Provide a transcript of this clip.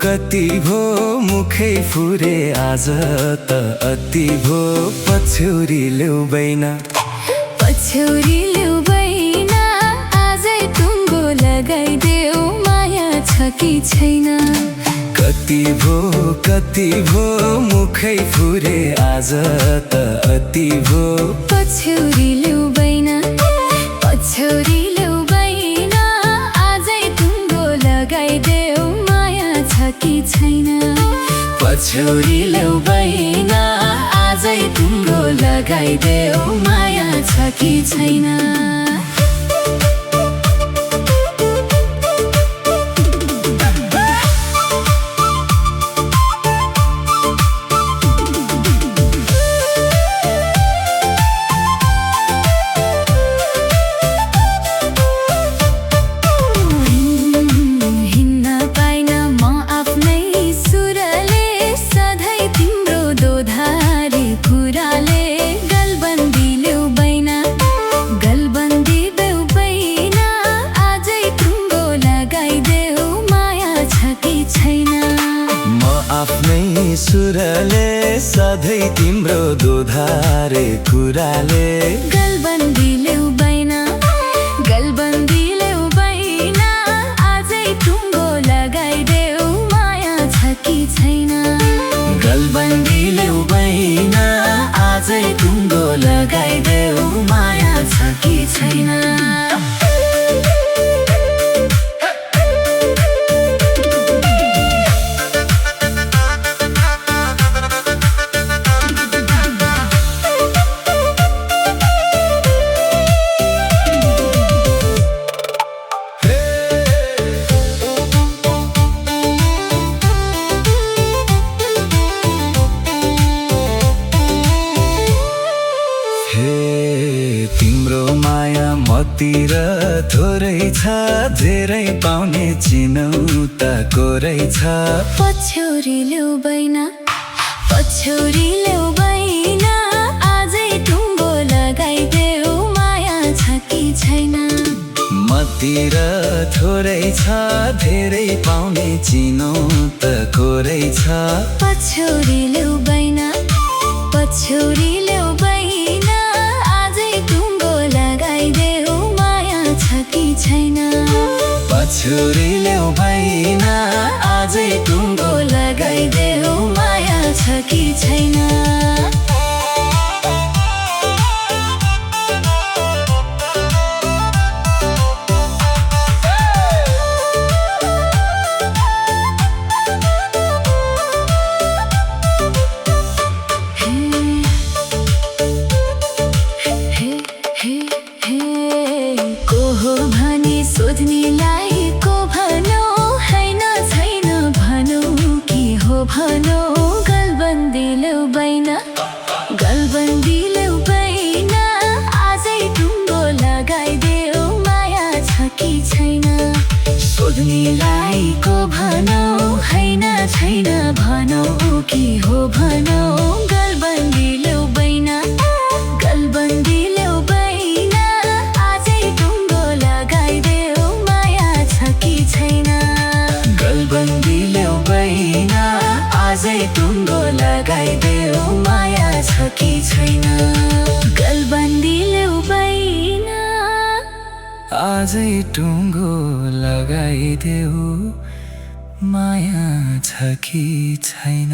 कति भो मुखै फुरे आज त अति भो पछ्यौरी ल्याउदैन आजै टुङ्गो लगाइदेऊ माया छ कि छैन कति भो मुखै फुरे आज त अति भो पछ्यौरी ल्याउदैन आजै टुङ्गो लगाइदेऊ माया छ कि छैन पछ्यौरी ल्याउदैन आजै टुङ्गो लगाइदेऊ माया छ कि छैन आफ्नै सुरले सधैँ तिम्रो दोधारे कुराले गलबन्दी ल्याउदैन आजै टुङ्गो लगाइदेऊ माया छ कि छैन गलबन्दी ल्याउदैन आजै टुङ्गो लगाइदेऊ माया छ कि छैन तिम्रो माया मतिर थोरै छ धेरै पाउने चिनौता कोरै छ पछ्यौरी ल्याउदैन आजै टुङ्गो लगाइदेऊ माया छ कि छैन मतिर थोरै छ धेरै पाउने चिनौता कोरै छ पछ्यौरी ल्याउदैन आजै टुङ्गो लगाइदेऊ माया छ कि छैन पछ्यौरी ल्याउदैन आजै टुङ्गो लगाइदेऊ माया छ कि छैन सोध्नेलाई को भनौ हैन छैन भनौ के हो भनौ गलबन्दी ल्याउदैन आजै टुङ्गो लगाइदेऊ माया छ कि छैन सोध्नेलाई को भनौ हैन छैन भनौ के हो भनौ गलबन्दी ल्याउदैन आजै टुङ्गो लगाइदेऊ माया छ कि छैन गलबन्दी ल्याउदैन आजै टुङ्गो लगाइदेऊ माया छ कि छैन गलबन्दी ल्याउदैन आजै टुङ्गो लगाइदेऊ माया छ कि छैन।